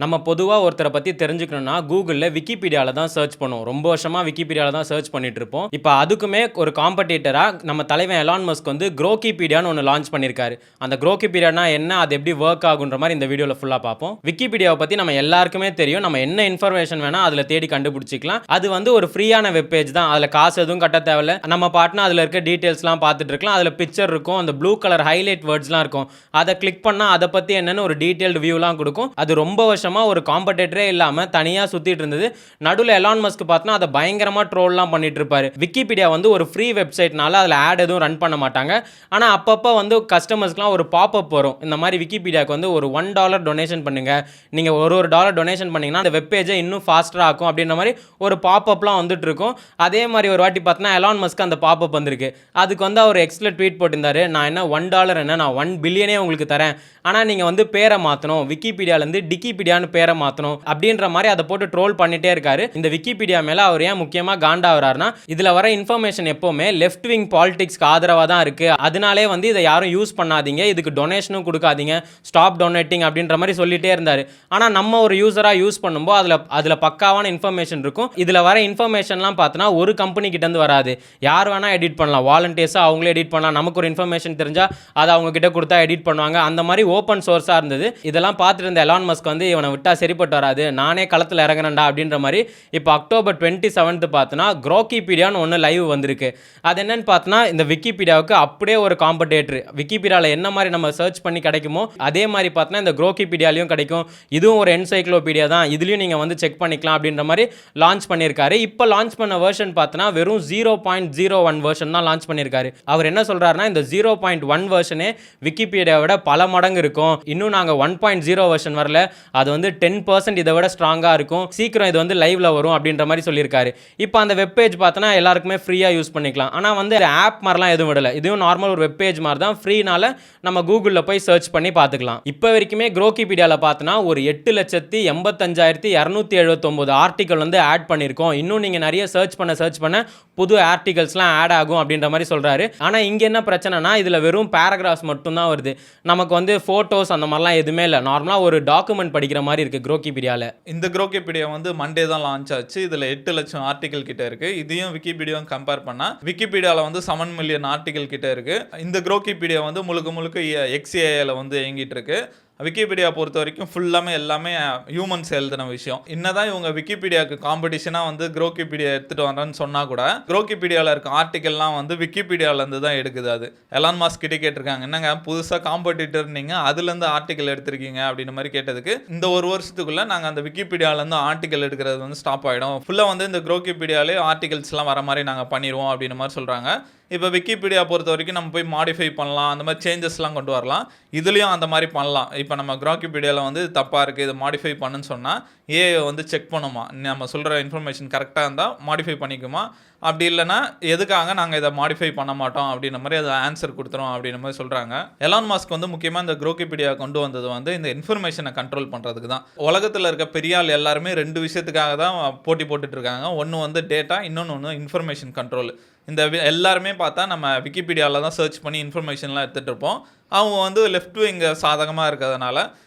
நம்ம பொதுவா ஒருத்தர பத்தி தெரிஞ்சுக்கணும்னா, கூகுள்ல விக்கிபீடியால தான் சர்ச் பண்ணுவோம். ரொம்ப வருஷமா விக்கிபீடியால தான் சர்ச் பண்ணிட்டு இருப்போம். இப்ப அதுக்குமே ஒரு காம்படிட்டரா நம்ம தலைவன் எலான் மஸ்க் வந்து குரோக்கிபீடியான்னு ஒண்ணு லான்ச் பண்ணியிருக்காரு. அந்த குரோக்கிபீடியானா என்ன? அது எப்படி வொர்க் ஆகுன்ற மாரி இந்த வீடியோல ஃபுல்லா பார்ப்போம். விக்கிபீடியாவ பத்தி நம்ம எல்லாருக்குமே தெரியும். நம்ம என்ன இன்ஃபர்மேஷன் வேணா அதுல தேடி கண்டுபிடிச்சுக்கலாம். அது வந்து ஒரு ஃப்ரீயான வெப் பேஜ் தான். அதுல காசு எதுவும் கட்ட தேவையில்ல. நம்ம பாட்டுனா அதுல இருக்க டீடைல்ஸ்லாம் பார்த்துட்டு இருக்கலாம். அதுல பிக்சர் இருக்கும். அந்த ப்ளூ கலர் ஹைலைட் வேர்ட்ஸ்லாம் இருக்கும். அத கிளிக் பண்ணா அத பத்தி என்னன்னு ஒரு டீடைல்டு வியூலாம் குடுக்கும். அது ரொம்ப வருஷமா ஒரு காம்படிட்டரே இல்லாம தனியா சுத்திட்டு இருந்தது. நடுவுல எலான் மஸ்க் பார்த்தா அதை பயங்கரமா ட்ரோல்லாம் பண்ணிட்டு இருப்பாரு. விக்கிபீடியா வந்து ஒரு ஃப்ரீ வெப்சைட்னால அதுல ஆட் எதுவும் ரன் பண்ண மாட்டாங்க. ஆனா அப்பப்ப வந்து கஸ்டமர்ஸ்க்குலாம் ஒரு பாப்அப் வரும். இந்த மாதிரி விக்கிபீடியாக்கு வந்து ஒரு $1 டொனேஷன் பண்ணுங்க. நீங்க ஒரு டாலர் டொனேஷன் பண்ணீங்கன்னா அந்த வெப் பேஜை இன்னும் ஃபாஸ்டரா ஆக்கும் அப்படின்ற மாதிரி ஒரு பாப்அப்லாம் வந்துட்டு இருக்கும். அதே மாதிரி ஒரு வாட்டி பார்த்தா எலான் மஸ்க் அந்த பாப்அப் வந்திருக்கு. அதுக்கு வந்து அவர் எக்ஸ்ல ட்வீட் போட்டிருந்தாரு. நான் என்ன $1 என்ன நான் 1 பில்லியனே உங்களுக்கு தரேன். ஆனா நீங்க வந்து பேரை மாத்தணும். விக்கிபீடியால இருந்து டிக்கிபீடியான்னு பேரை மாத்தணும் அப்படின்ற மாதிரி அதை போட்டு ட்ரோல் பண்ணிட்டே இருக்காரு. இந்த விக்கிபீடியா மேல அவர் ஏன் முக்கியமா காண்டாவறாருன்னா, இதுல வர இன்ஃபர்மேஷன் எப்பவுமே லெஃப்ட் விங் பாலிடிக்ஸ்க்கு ஆதரவா தான் இருக்கு. அதனாலே வந்து இதை யாரும் யூஸ் பண்ணாதீங்க, இதுக்கு டொனேஷனும் கொடுக்காதீங்க, ஸ்டாப் டொனேட்டிங் அப்படின்ற மாதிரி சொல்லிட்டே இருந்தாரு. ஆனா நம்ம ஒரு யூசரா யூஸ் பண்ணும்போது அதுல பக்காவான இன்ஃபர்மேஷன் இருக்கும். இதுல வர இன்ஃபர்மேஷன்லாம் பார்த்தனா ஒரு கம்பெனி கிட்ட இருந்து வராது. யார் வேணா எடிட் பண்ணலாம். வாலண்டியர்ஸா அவங்களே எடிட் பண்ணலாம். நமக்கு ஒரு இன்ஃபர்மேஷன் தெரிஞ்சா அதை அவங்க கிட்ட கொடுத்தா எடிட் பண்ணுவாங்க. அந்த மாதிரி ஓப்பன் சோர்ஸா இருந்தது. இதெல்லாம் பார்த்துட்டு இருந்த எலான் மஸ்க் வந்து இவனை விட்டா சரிப்பட்டு வராது, நானே களத்தில் இறங்குறேன்டா அப்படின்ற மாதிரி இப்போ அக்டோபர் 27 பார்த்தோன்னா குரோக்கிபீடியான்னு ஒன்று லைவ் வந்திருக்கு. அது என்னன்னு பார்த்தோன்னா இந்த விக்கிபீடியாவுக்கு அப்படியே ஒரு காம்படேட்டர். விக்கிபீடியாவில் என்ன மாதிரி நம்ம சர்ச் பண்ணி கிடைக்குமோ அதே மாதிரி பார்த்தோன்னா இந்த குரோக்கிபீடியாலையும் கிடைக்கும். இதுவும் ஒரு என்சைக்ளோபீடியா தான், இதுலையும் நீங்கள் வந்து செக் பண்ணிக்கலாம் அப்படின்ற மாதிரி லான்ச் பண்ணியிருக்காரு. இப்போ லான்ச் பண்ண வெர்ஷன் பார்த்தோன்னா வெறும் 0.01 வெர்ஷன் தான் லான்ச் பண்ணியிருக்காரு. அவர் என்ன சொல்கிறாருன்னா, இந்த 0.1 வெர்ஷனே விக்கிபீடியாவோட பல மடங்கு இருக்கும். இன்னும் நாங்கள் 1.0 வெர்ஷன் வரல, அது வந்து 10% இதை விட ஸ்ட்ராங்காக இருக்கும், சீக்கிரம் இது வந்து லைவ்ல வரும் அப்படின்ற மாதிரி சொல்லியிருக்காரு. இப்போ அந்த வெப் பேஜ் பார்த்தோன்னா எல்லாருக்குமே ஃப்ரீயாக யூஸ் பண்ணிக்கலாம். ஆனால் வந்து ஆப் மாதிரிலாம் எதுவும் விடலை. இதுவும் நார்மல் ஒரு வெப் பேஜ் மாதிரி தான், ஃப்ரீனால நம்ம கூகுளில் போய் சர்ச் பண்ணி பார்த்துக்கலாம். இப்போ வரைக்குமே குரோக்கிபீடியாவில் பார்த்தோன்னா ஒரு 8,85,279 ஆர்டிக்கல் வந்து ஆட் பண்ணியிருக்கோம். இன்னும் நீங்கள் நிறைய சர்ச் பண்ண புது ஆர்டிகல்ஸ்லாம் ஆட் ஆகும் அப்படின்ற மாதிரி சொல்கிறாரு. ஆனால் இங்கே என்ன பிரச்சனைனா, இதில் வெறும் பேராகிராஃப்ஸ் மட்டும்தான் வருது. நமக்கு வந்து ஃபோட்டோஸ் அந்த மாதிரிலாம் எதுவுமே இல்லை. நார்மலாக ஒரு டாக்குமெண்ட் படிக்கிற மாதிரி இருக்குது குரோக்கிபீடியாவில். இந்த குரோக்கிபீடியா வந்து மண்டே தான் லான்ச் ஆச்சு. இதில் 8 லட்சம் ஆர்டிகல் கிட்ட இருக்குது. இதையும் விக்கிபீடியாவும் கம்பேர் பண்ணால் விக்கிபீடியாவில் வந்து 7 மில்லியன் ஆர்டிகல் கிட்ட இருக்குது. இந்த குரோக்கிபீடியா வந்து முழுக்க XAIல வந்து இயங்கிட்டு இருக்கு. விக்கிபீடியா பொறுத்த வரைக்கும் ஃபுல்லாமே எல்லாமே ஹியூமன்ஸ் எழுதின விஷயம். என்னதான் இவங்க விக்கிபீடியாவுக்கு காம்படிஷனாக வந்து குரோக்கிபீடியா எடுத்துகிட்டு வரேன்னு சொன்னால் கூட குரோக்கிபீடியாவில் இருக்க ஆர்டிக்கல்லாம் வந்து விக்கிபீடியாவிலேருந்து தான் எடுக்குது. அது எலான் மாஸ்க் கிட்டே கேட்டிருக்காங்க, என்னங்க புதுசாக காம்படிட்டர் நீங்கள் அதுலேருந்து ஆர்டிக்கல் எடுத்திருக்கீங்க அப்படின்ற மாதிரி கேட்டதுக்கு, இந்த ஒரு வருஷத்துக்குள்ளே நாங்கள் அந்த விக்கிபீடியாவிலேருந்து ஆர்டிக்கல் எடுக்கிறது வந்து ஸ்டாப் ஆகிடும், ஃபுல்லாக வந்து இந்த குரோக்கிபீடியாலே ஆர்டிகல்ஸ்லாம் வர மாதிரி நாங்கள் பண்ணிடுவோம் அப்படின்ற மாதிரி சொல்கிறாங்க. இப்போ விக்கிபீடியா பொறுத்த வரைக்கும் நம்ம போய் மாடிஃபை பண்ணலாம், அந்த மாதிரி சேஞ்சஸ்லாம் கொண்டு வரலாம். இதுலேயும் அந்த மாதிரி பண்ணலாம். இப்போ நம்ம குரோக்கிபீடியாவில் வந்து தப்பாக இருக்குது, இதை மாடிஃபை பண்ணுன்னு சொன்னால் ஏஐ வந்து செக் பண்ணுமா, நம்ம சொல்கிற இன்ஃபர்மேஷன் கரெக்டாக இருந்தால் மாடிஃபை பண்ணிக்குமா, அப்படி இல்லைனா எதுக்காக நாங்கள் இதை மாடிஃபை பண்ண மாட்டோம் அப்படின்ற மாதிரி அதை ஆன்சர் கொடுத்துரும் அப்படின்ற மாதிரி சொல்கிறாங்க. எலான் மாஸ்க் வந்து முக்கியமாக இந்த குரோக்கிபீடியா கொண்டு வந்தது வந்து இந்த இன்ஃபர்மேஷனை கண்ட்ரோல் பண்ணுறதுக்கு தான். உலகத்தில் இருக்க பெரிய ஆள் எல்லாருமே 2 விஷயத்துக்காக தான் போட்டி போட்டுட்டு இருக்காங்க. ஒன்று வந்து டேட்டா, இன்னொன்று இன்ஃபர்மேஷன் கண்ட்ரோல். இந்த எல்லாருமே பார்த்தா நம்ம விக்கிபீடியாவில் தான் சர்ச் பண்ணி இன்ஃபர்மேஷன்லாம் எடுத்துகிட்டு இருப்போம். அவங்க வந்து லெஃப்ட் விங் சாதகமாக இருக்கிறதுனால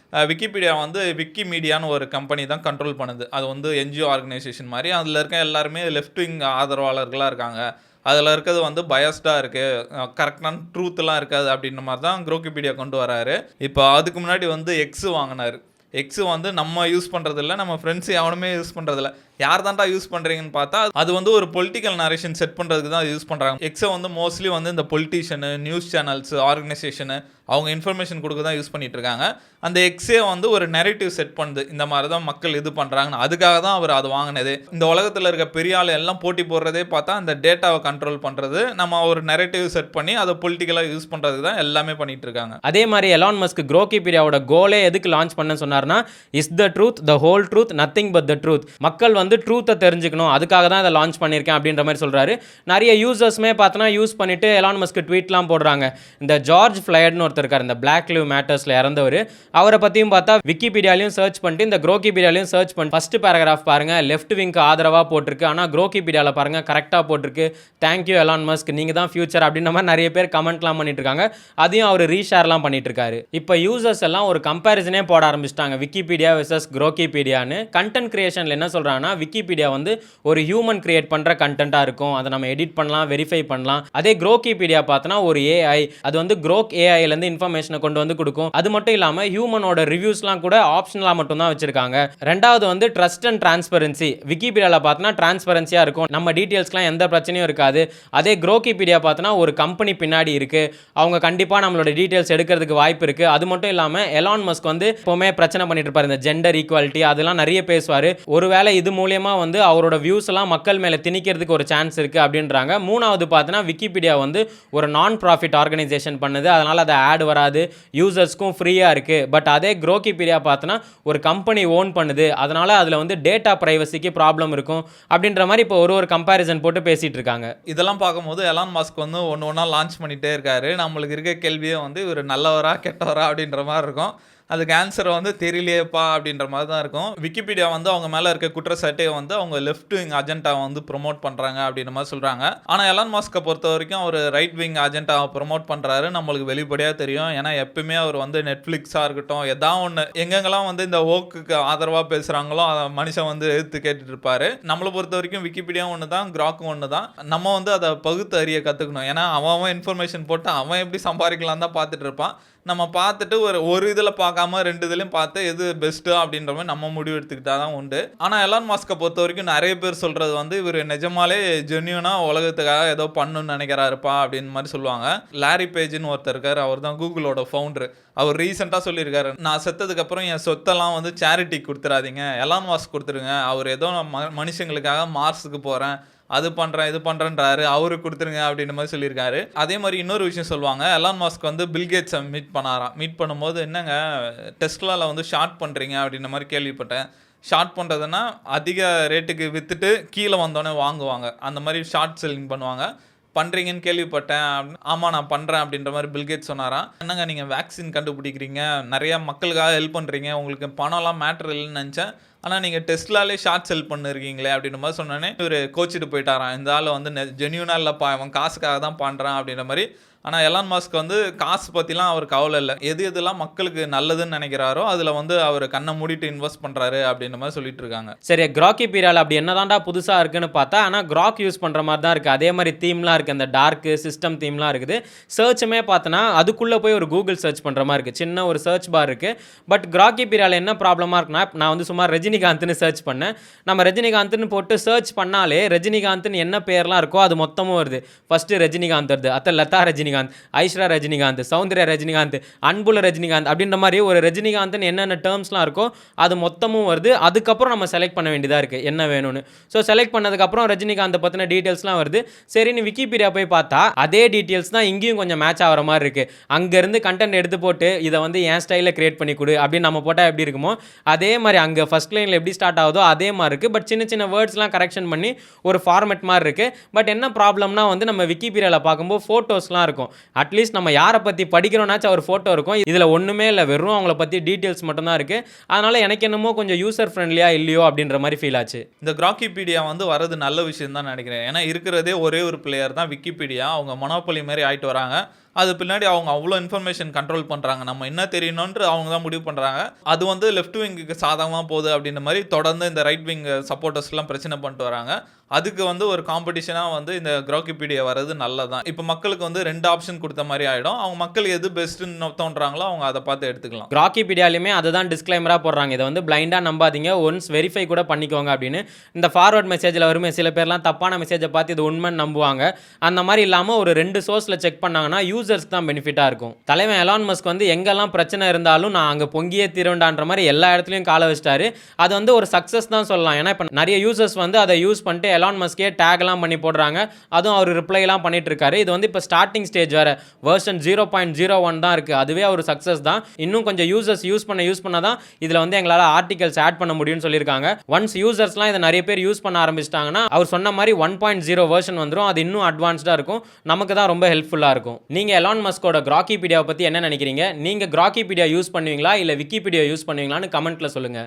விக்கிபீடியா வந்து விக்கிமீடியான்னு ஒரு கம்பெனி தான் கண்ட்ரோல் பண்ணுது. அது வந்து என்ஜிஓ ஆர்கனைசேஷன் மாதிரி. அதில் இருக்க எல்லாருமே லெஃப்ட் விங் ஆதரவாளர்களாக இருக்காங்க. அதில் இருக்கிறது வந்து பயஸ்டாக இருக்குது, கரெக்டான ட்ரூத்லாம் இருக்காது அப்படின்ற மாதிரி தான் குரோக்கிபீடியா கொண்டு வராரு. இப்போ அதுக்கு முன்னாடி வந்து எக்ஸ் வாங்கினார். எக்ஸ் வந்து நம்ம யூஸ் பண்ணுறதில்ல, நம்ம ஃப்ரெண்ட்ஸ் எவனுமே யூஸ் பண்ணுறதில்ல. யார் தான்டா யூஸ் பண்ணுறீங்கன்னு பார்த்தா அது வந்து ஒரு பொலிட்டிக்கல் நரேஷன் செட் பண்ணுறதுக்கு தான் யூஸ் பண்ணுறாங்க. எக்ஸை வந்து மோஸ்ட்லி வந்து இந்த பொலிட்டிஷியனு, நியூஸ் சேனல்ஸ், ஆர்கனைசேஷனு அவங்க இன்ஃபர்மேஷன் கொடுக்க தான் யூஸ் பண்ணிட்டு இருக்காங்க. அந்த எக்ஸே வந்து ஒரு நெரேட்டிவ் செட் பண்ணுது, இந்த மாதிரி தான் மக்கள் இது பண்ணுறாங்கன்னு. அதுக்காக தான் அவர் அது வாங்கினது. இந்த உலகத்தில் இருக்க பெரிய ஆள் எல்லாம் போட்டி போடுறதே பார்த்தா அந்த டேட்டாவை கண்ட்ரோல் பண்ணுறது, நம்ம ஒரு நெரேட்டிவ் செட் பண்ணி அதை பொலிட்டிக்கலாக யூஸ் பண்ணுறதுக்கு தான் எல்லாமே பண்ணிட்டு இருக்காங்க. அதே மாதிரி எலான் மஸ்க் குரோக்கிபீடியாவோட கோலே எதுக்கு லான்ச் பண்ண சொன்னார்னா, is the truth, the whole truth, nothing but the truth. மக்கள் வந்து வந்து ட்ரூத்தை தெரிஞ்சுக்கணும், அதுக்காக தான் இதை லான்ச் பண்ணியிருக்கேன் அப்படின்ற மாதிரி சொல்கிறாரு. நிறைய யூசர்ஸுமே பார்த்தோன்னா யூஸ் பண்ணிவிட்டு எலான் மஸ்க்கு ட்வீட்லாம் போடுறாங்க. இந்த ஜார்ஜ் ஃப்ளையர்னு ஒருத்தர் இருக்கார், இந்த பிளாக் லிவ் மேட்டர்ஸில் இறந்தவர். அவரை பற்றியும் பார்த்தா விக்கிபீடியாலையும் சர்ச் பண்ணிட்டு இந்த க்ரோகிபீடியாலையும் சர்ச் பண்ணி ஃபஸ்ட்டு பேராகிராஃப் பாருங்கள், லெஃப்ட் விங்க்கு ஆதரவாக போட்டிருக்கு. ஆனால் க்ரோகிபீடியாவில் பாருங்கள் கரெக்டாக போட்டிருக்கு, தேங்க்யூ எலான் மஸ்க், நீங்கள் தான் ஃபியூச்சர் அப்படின்ற மாதிரி நிறைய பேர் கமெண்ட்லாம் பண்ணிட்டு இருக்காங்க. அதையும் அவர் ரீஷேர்லாம் பண்ணிட்டு இருக்காரு. இப்போ யூசர்ஸ் எல்லாம் ஒரு கம்பேரிசனே போட ஆரம்பிச்சிட்டாங்க, விக்கிபீடியா வெர்சஸ் க்ரோகிபீடியான்னு. கண்டென்ட் கிரியேஷனில் என்ன சொல்கிறாங்கன்னா, விக்கிபீடியா வந்து ஒரு ஹியூமன் கிரியேட் பண்ணுற கண்டென்ட்டாக இருக்கும், அதை நம்ம எடிட் பண்ணலாம், வெரிஃபை பண்ணலாம். அதே க்ரோகிபீடியா பார்த்தோன்னா ஒரு ஏஐ, அது வந்து க்ரோக் ஏஐலேருந்து இன்ஃபர்மேஷனை கொண்டு வந்து கொடுக்கும். அது மட்டும் இல்லாமல் ஹியூமனோட ரிவ்யூஸ்லாம் கூட ஆப்ஷனலாக மட்டும் தான் வச்சிருக்காங்க. ரெண்டாவது வந்து ட்ரஸ்ட் அண்ட் டிரான்ஸ்பரன்சி. விக்கிபீடியாவில் பார்த்தோன்னா டிரான்ஸ்பரன்சியாக இருக்கும், நம்ம டீட்டெயில்ஸ்லாம் எந்த பிரச்சனையும் இருக்காது. அதே க்ரோகிபீடியா பார்த்தோன்னா ஒரு கம்பெனி பின்னாடி இருக்குது, அவங்க கண்டிப்பாக நம்மளோட டீட்டெயில்ஸ் எடுக்கிறதுக்கு வாய்ப்பு இருக்குது. அது மட்டும் இல்லாமல் எலான் மஸ்க் வந்து எப்போவுமே பிரச்சனை பண்ணிட்டு இருப்பார், இந்த ஜெண்டர் ஈக்குவாலிட்டி அதெல்லாம் நிறைய பேசுவார். ஒருவேளை இது மூலமா வந்து அவரோட வியூஸ் எல்லாம் மக்கள் மேலே திணிக்கிறதுக்கு ஒரு சான்ஸ் இருக்குது அப்படின்றாங்க. மூணாவது பார்த்தோன்னா விக்கிபீடியா வந்து ஒரு நான் ப்ராஃபிட் ஆர்கனைசேஷன் பண்ணுது, அதனால் அது ஆட் வராது, யூசர்ஸ்க்கும் ஃப்ரீயாக இருக்குது. பட் அதே க்ரோகிபீடியா பார்த்தோன்னா ஒரு கம்பெனி ஓன் பண்ணுது, அதனால் அதில் வந்து டேட்டா ப்ரைவசிக்கு ப்ராப்ளம் இருக்கும் அப்படின்ற மாதிரி இப்போ ஒரு கம்பேரிசன் போட்டு பேசிகிட்டு இருக்காங்க. இதெல்லாம் பார்க்கும்போது எலான் மஸ்க் வந்து ஒன்று ஒன்றா லான்ச் பண்ணிகிட்டே இருக்காரு. நம்மளுக்கு இருக்க கேள்வியே வந்து இவர் நல்லவரா கெட்டவரா அப்படின்ற மாதிரி இருக்கும். அதுக்கு ஆன்சர் வந்து தெரியலையேப்பா அப்படின்ற மாதிரி தான் இருக்கும். விக்கிபீடியா வந்து அவங்க மேலே இருக்க குற்றச்சாட்டே வந்து அவங்க லெஃப்ட் விங் அஜெண்டாவை வந்து ப்ரொமோட் பண்ணுறாங்க அப்படின்ற மாதிரி சொல்கிறாங்க. ஆனால் எலான் மஸ்கை பொறுத்த வரைக்கும் அவர் ரைட் விங் அஜெண்டாவை ப்ரொமோட் பண்ணுறாரு, நம்மளுக்கு வெளிப்படையாக தெரியும். ஏன்னா எப்பவுமே அவர் வந்து நெட்ஃப்ளிக்ஸாக இருக்கட்டும், எதாவது ஒன்று எங்கெங்கெல்லாம் வந்து இந்த ஓக்குக்கு ஆதரவாக பேசுகிறாங்களோ அதை மனுஷன் வந்து எதிர்த்து கேட்டுட்டு இருப்பார். நம்மளை பொறுத்த வரைக்கும் விக்கிபீடியா ஒன்று தான், கிராக்கும் ஒன்று தான். நம்ம வந்து அதை பகுத்து அறிய கற்றுக்கணும். ஏன்னா அவன் இன்ஃபர்மேஷன் போட்டு அவன் எப்படி சம்பாதிக்கலாம் தான் பார்த்துட்டு இருப்பான். நம்ம பார்த்துட்டு ஒரு இதில் பார்க்காம 2 இதுலையும் பார்த்து எது பெஸ்ட்டு அப்படின்ற மாதிரி நம்ம முடிவு எடுத்துக்கிட்டா தான் உண்டு. ஆனால் எலான் மஸ்கை பொறுத்த வரைக்கும் நிறைய பேர் சொல்கிறது வந்து இவர் நிஜமாலே ஜென்யூனாக உலகத்துக்காக ஏதோ பண்ணணும்னு நினைக்கிறாருப்பா அப்படின்னு மாதிரி சொல்லுவாங்க. லாரி பேஜ்னு ஒருத்தர் இருக்கார், அவர் தான் கூகுளோட ஃபவுண்டர். அவர் ரீசெண்டாக சொல்லியிருக்காரு, நான் செத்ததுக்கப்புறம் என் சொத்தெல்லாம் வந்து சேரிட்டி கொடுத்துடாதீங்க, எலான் மஸ்க் கொடுத்துருங்க, அவர் ஏதோ மனுஷங்களுக்காக மார்ஸுக்கு போகிறேன், அது பண்ணுறேன் இது பண்ணுறேன்றாரு, அவருக்கு கொடுத்துருங்க அப்படின்ற மாதிரி சொல்லியிருக்காரு. அதே மாதிரி இன்னொரு விஷயம் சொல்லுவாங்க, எலான் மஸ்க் வந்து பில்கேட்ஸை மீட் பண்ணாராம். மீட் பண்ணும்போது என்னங்க டெஸ்லாவில் வந்து ஷார்ட் பண்ணுறீங்க அப்படின்ற மாதிரி கேள்விப்பட்டேன். ஷார்ட் பண்ணுறதுன்னா அதிக ரேட்டுக்கு விற்றுட்டு கீழே வந்தோடனே வாங்குவாங்க, அந்த மாதிரி ஷார்ட் செல்லிங் பண்ணுறீங்கன்னு கேள்விப்பட்டேன். ஆமாம் நான் பண்ணுறேன் அப்படின்ற மாதிரி பில்கேட்ஸ் சொன்னாராம். என்னங்க நீங்கள் வேக்சின் கண்டுபிடிக்கிறீங்க, நிறையா மக்களுக்காக ஹெல்ப் பண்ணுறீங்க, உங்களுக்கு பணம்லாம் மேட்ரு இல்லைன்னு நினச்சேன், ஆனால் நீங்கள் டெஸ்லாலே ஷார்ட் செல் பண்ணிருக்கீங்களே அப்படின்ற மாதிரி சொன்னோன்னே இவர் கோச்சிட்டு போயிட்டாராம். இந்த ஆள் வந்து ஜென்யூனாக இல்லைப்பா, அவன் காசுக்காக தான் பண்ணுறான் அப்படின்ற மாதிரி. ஆனால் எலான் மஸ்க் வந்து காசு பற்றிலாம் அவர் கவலை இல்லை, எதெல்லாம் மக்களுக்கு நல்லதுன்னு நினைக்கிறாரோ அதில் வந்து அவர் கண்ணை மூடிட்டு இன்வெஸ்ட் பண்ணுறாரு அப்படின்ற மாதிரி சொல்லிட்டு இருக்காங்க. சரி, க்ராகிபீடியாவில் அப்படி என்னதான்டா புதுசாக இருக்குன்னு பார்த்தா, ஆனால் க்ராக் யூஸ் பண்ணுற மாதிரி தான் இருக்குது. அதே மாதிரி தீம்லாம் இருக்குது, அந்த டார்க்கு சிஸ்டம் தீம்லாம் இருக்குது. சர்ச்சுமே பார்த்தோன்னா அதுக்குள்ளே போய் ஒரு கூகுள் சர்ச் பண்ணுற மாதிரி இருக்குது, சின்ன ஒரு சர்ச் பார் இருக்குது. பட் க்ராகிபீடியாவில் என்ன ப்ராப்ளமாக இருக்குன்னா, நான் வந்து சும்மா ரஜினிகாந்த்னு சர்ச் பண்ணேன். நம்ம ரஜினிகாந்த்னு போட்டு சர்ச் பண்ணாலே ரஜினிகாந்த்னு என்ன பேர்லாம் இருக்கோ அது மொத்தமும் வருது. ஃபஸ்ட்டு ரஜினிகாந்த் வருது, அத்தை லதா ரஜினிகாந்த், ஐஸ்வர்யா ரஜினிகாந்த், சௌந்தர்யா ரஜினிகாந்த், அன்புல ரஜினிகாந்த் அப்படின்ற மாதிரி ஒரு ரஜினிகாந்த்னு என்னென்ன டேர்ம்ஸ்லாம் இருக்கோ அது மொத்தமும் வருது. அதுக்கப்புறம் நம்ம செலக்ட் பண்ண வேண்டியதாக இருக்குது என்ன வேணும்னு. ஸோ செலக்ட் பண்ணதுக்கப்புறம் ரஜினிகாந்தை பற்றின டீட்டெயில்ஸ்லாம் வருது. சரின்னு விக்கிபீடியா போய் பார்த்தா அதே டீட்டெயில்ஸ் தான் இங்கேயும் கொஞ்சம் மேட்ச் ஆகிற மாதிரி இருக்குது. அங்கேருந்து கண்டென்ட் எடுத்து போட்டு இதை வந்து என் ஸ்டைலில் கிரியேட் பண்ணி கொடு அப்படின்னு நம்ம போட்டால் எப்படி இருக்குமோ அதே மாதிரி அங்கே ஃபஸ்ட் லைனில் எப்படி ஸ்டார்ட் ஆகுதோ அதே மாதிரி இருக்குது. பட் சின்ன சின்ன வேர்ட்ஸ்லாம் கரெக்ஷன் பண்ணி ஒரு ஃபார்மேட் மாதிரி இருக்குது. பட் என்ன ப்ராப்ளம்னா வந்து நம்ம விக்கிபீடியாவில் பார்க்கும்போது ஃபோட்டோஸ்லாம் இருக்கும். அட்லீஸ்ட் நம்ம யாரை பற்றி படிக்கிறோம்னாச்சும் ஒரு ஃபோட்டோ இருக்கும். இதில் ஒன்றுமே இல்லை, வெறும் அவங்கள பற்றி டீட்டெயில்ஸ் மட்டும்தான் இருக்குது. அதனால் எனக்கு என்னமோ கொஞ்சம் யூசர் ஃப்ரெண்ட்லியாக இல்லையோ அப்படின்ற மாதிரி ஃபீல் ஆச்சு. இந்த க்ராகிபீடியா வந்து வரது நல்ல விஷயம் தான் நினைக்கிறேன். ஏன்னா இருக்கிறதே ஒரே ஒரு பிளேயர் தான் விக்கிபீடியா. அவங்க மொனோபொலி மாதிரி ஆகிட்டு வராங்க. அது பின்னாடி அவங்க அவ்வளோ இன்ஃபர்மேஷன் கண்ட்ரோல் பண்ணுறாங்க, நம்ம என்ன தெரியணுன்ற அவங்க தான் முடிவு பண்ணுறாங்க. அது வந்து லெஃப்ட் விங்குக்கு சாதகமாக போகுது அப்படின்ற மாதிரி தொடர்ந்து இந்த ரைட் விங் சப்போர்ட்டர்ஸ்லாம் பிரச்சனை பண்ணிட்டு வராங்க. அதுக்கு வந்து ஒரு காம்படிஷனாக வந்து இந்த க்ராகிபீடியா வர்றது நல்லதான். இப்போ மக்களுக்கு வந்து 2 ஆப்ஷன் கொடுத்த மாதிரி ஆகிடும். அவங்க மக்கள் எது பெஸ்ட்டுன்னு தோன்றாங்களோ அவங்க அதை பார்த்து எடுத்துக்கலாம். க்ராகிபீடியாலையுமே அதை தான் டிஸ்க்ளைமராக போடுறாங்க, இதை வந்து பிளைண்டாக நம்பாதீங்க, ஒன்ஸ் வெரிஃபை கூட பண்ணிக்கோங்க அப்படின்னு. இந்த ஃபார்வர்ட் மெசேஜில் வருமே சில பேர்லாம் தப்பான மெசேஜை பார்த்து இது உண்மைன்னு நம்புவாங்க. அந்த மாதிரி இல்லாமல் ஒரு 2 சோர்ஸில் செக் பண்ணாங்கன்னா யூசர்ஸ் தான் பெனிஃபிட்டாக இருக்கும். தலைவன் எலான் மஸ்க் வந்து எங்கெல்லாம் பிரச்சனை இருந்தாலும் நான் அங்கே பொங்கியே தீருண்டான்ற மாதிரி எல்லா இடத்துலையும் காலை வச்சிட்டாரு. அது வந்து ஒரு சக்ஸஸ் தான் சொல்லலாம். ஏன்னா இப்போ நிறைய யூசர்ஸ் வந்து அதை யூஸ் பண்ணிட்டு எலான் மஸ்கே டேக்லாம் பண்ணி போடுறாங்க. அதுவும் அவர் ரிப்ளைலாம் பண்ணிட்டு இருக்காரு. இது வந்து இப்போ ஸ்டார்டிங் ஸ்டேஜ் வேற, வெர்ஷன் 0.01 தான் இருக்கு. அதுவே ஒரு சக்ஸஸ் தான். இன்னும் கொஞ்சம் யூசர்ஸ் யூஸ் பண்ண தான் இதில் வந்து எங்களால் ஆர்டிகல்ஸ் ஆட் பண்ண முடியும்னு சொல்லியிருக்காங்க. ஒன்ஸ் யூசர்ஸ்லாம் இதை நிறைய பேர் யூஸ் பண்ண ஆரம்பிச்சிட்டாங்கன்னா அவர் சொன்ன மாதிரி 1.0 வெர்ஷன் வந்துடும். அது இன்னும் அட்வான்ஸ்டாக இருக்கும். நமக்கு தான் ரொம்ப ஹெல்ப்ஃபுல்லாக இருக்கும். நீங்கள் எலான் மஸ்கோட கிராக்கிபீடியாவை பற்றி என்ன நினைக்கிறீங்க? நீங்கள் கிராக்கிபீடியா யூஸ் பண்ணுவீங்களா இல்லை விக்கிபீடியா யூஸ் பண்ணுவீங்களான்னு கமெண்ட்டில் சொல்லுங்கள்.